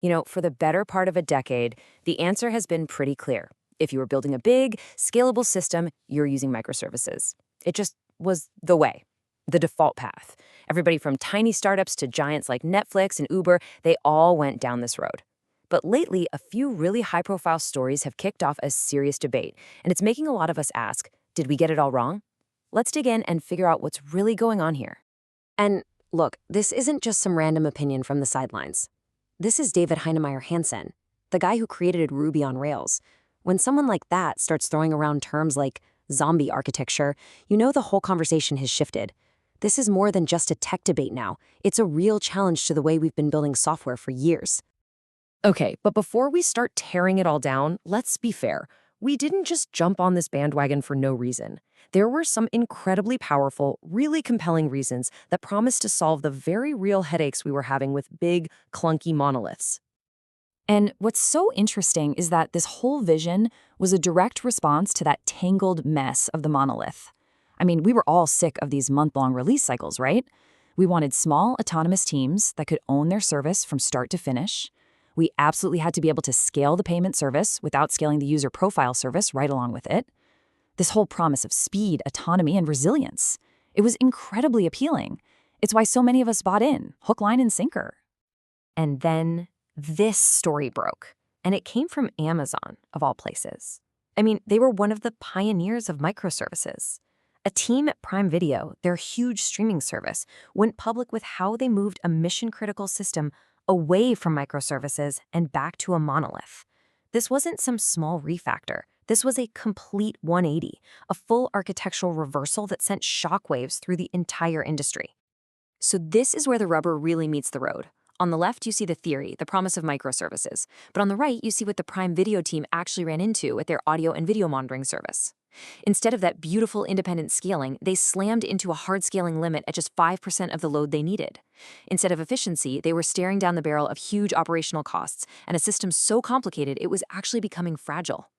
For the better part of a decade, the answer has been pretty clear. If you were building a big, scalable system, you're using microservices. It just was the way, the default path. Everybody from tiny startups to giants like Netflix and Uber, they all went down this road. But lately, a few really high-profile stories have kicked off a serious debate, and it's making a lot of us ask, did we get it all wrong? Let's dig in and figure out what's really going on here. And look, this isn't just some random opinion from the sidelines. This is David Heinemeier Hansson, the guy who created Ruby on Rails. When someone like that starts throwing around terms like zombie architecture, you know the whole conversation has shifted. This is more than just a tech debate now. It's a real challenge to the way we've been building software for years. Okay, but before we start tearing it all down, let's be fair. We didn't just jump on this bandwagon for no reason. There were some incredibly powerful, really compelling reasons that promised to solve the very real headaches we were having with big, clunky monoliths. And what's so interesting is that this whole vision was a direct response to that tangled mess of the monolith. I mean, we were all sick of these month-long release cycles, right? We wanted small, autonomous teams that could own their service from start to finish. We absolutely had to be able to scale the payment service without scaling the user profile service right along with it. This whole promise of speed, autonomy, and resilience. It was incredibly appealing. It's why so many of us bought in, hook, line, and sinker. And then this story broke, and it came from Amazon, of all places. I mean, they were one of the pioneers of microservices. A team at Prime Video, their huge streaming service, went public with how they moved a mission-critical system away from microservices and back to a monolith. This wasn't some small refactor. This was a complete 180, a full architectural reversal that sent shockwaves through the entire industry. So this is where the rubber really meets the road. On the left, you see the theory, the promise of microservices. But on the right, you see what the Prime Video team actually ran into with their audio and video monitoring service. Instead of that beautiful independent scaling, they slammed into a hard scaling limit at just 5% of the load they needed. Instead of efficiency, they were staring down the barrel of huge operational costs and a system so complicated it was actually becoming fragile.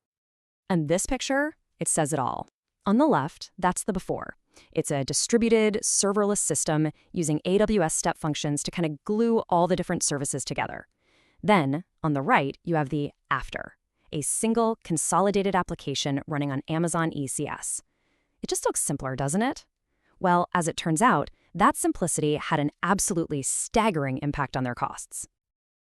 And this picture, it says it all. On the left, that's the before. It's a distributed, serverless system using AWS step functions to kind of glue all the different services together. Then, on the right, you have the after. A single, consolidated application running on Amazon ECS. It just looks simpler, doesn't it? Well, as it turns out, that simplicity had an absolutely staggering impact on their costs.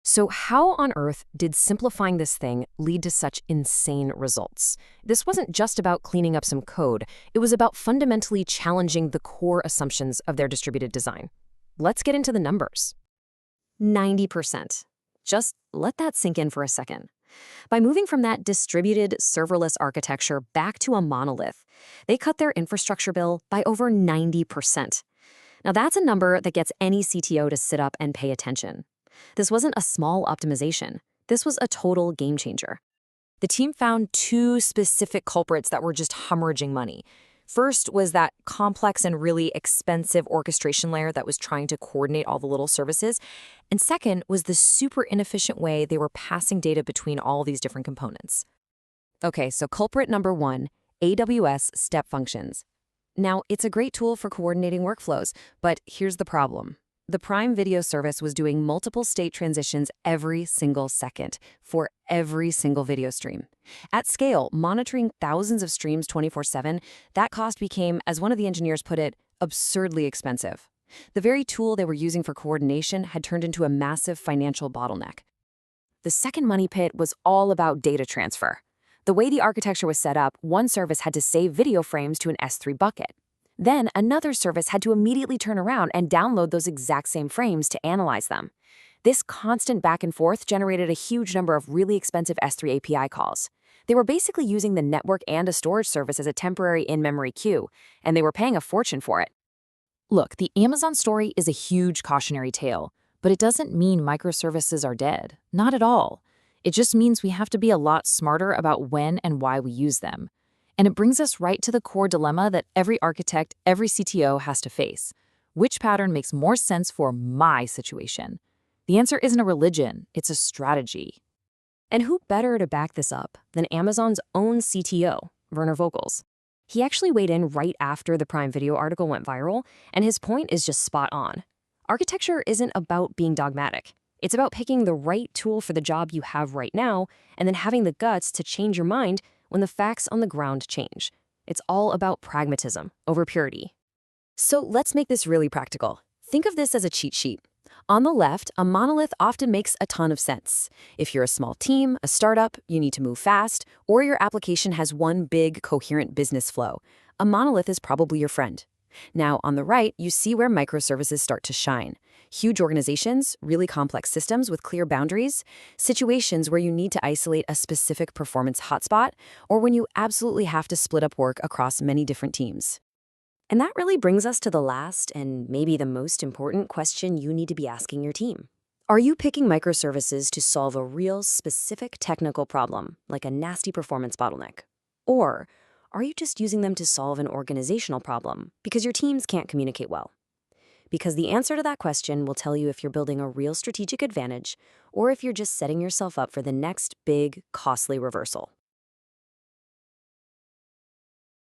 So how on earth did simplifying this thing lead to such insane results? This wasn't just about cleaning up some code. It was about fundamentally challenging the core assumptions of their distributed design. Let's get into the numbers. 90%. Just let that sink in for a second. By moving from that distributed serverless architecture back to a monolith, they cut their infrastructure bill by over 90%. Now that's a number that gets any CTO to sit up and pay attention. This wasn't a small optimization. This was a total game changer. The team found two specific culprits that were just hemorrhaging money. First was that complex and really expensive orchestration layer that was trying to coordinate all the little services. And second was the super inefficient way they were passing data between all these different components. Okay, so culprit number one, AWS step functions. Now, it's a great tool for coordinating workflows, but here's the problem. The Prime Video service was doing multiple state transitions every single second for every single video stream. At scale, monitoring thousands of streams 24/7, that cost became, as one of the engineers put it, absurdly expensive. The very tool they were using for coordination had turned into a massive financial bottleneck. The second money pit was all about data transfer. The way the architecture was set up, one service had to save video frames to an S3 bucket. Then another service had to immediately turn around and download those exact same frames to analyze them. This constant back and forth generated a huge number of really expensive S3 API calls. They were basically using the network and a storage service as a temporary in-memory queue, and they were paying a fortune for it. Look, the Amazon story is a huge cautionary tale, but it doesn't mean microservices are dead. Not at all. It just means we have to be a lot smarter about when and why we use them. And it brings us right to the core dilemma that every architect, every CTO has to face. Which pattern makes more sense for my situation? The answer isn't a religion, it's a strategy. And who better to back this up than Amazon's own CTO, Werner Vogels? He actually weighed in right after the Prime Video article went viral, and his point is just spot on. Architecture isn't about being dogmatic. It's about picking the right tool for the job you have right now and then having the guts to change your mind when the facts on the ground change. It's all about pragmatism over purity. So let's make this really practical. Think of this as a cheat sheet. On the left, a monolith often makes a ton of sense. If you're a small team, a startup, you need to move fast, or your application has one big, coherent business flow, a monolith is probably your friend. Now, on the right, you see where microservices start to shine. Huge organizations, really complex systems with clear boundaries, situations where you need to isolate a specific performance hotspot, or when you absolutely have to split up work across many different teams. And that really brings us to the last and maybe the most important question you need to be asking your team. Are you picking microservices to solve a real specific technical problem, like a nasty performance bottleneck? Or are you just using them to solve an organizational problem because your teams can't communicate well? Because the answer to that question will tell you if you're building a real strategic advantage or if you're just setting yourself up for the next big, costly reversal.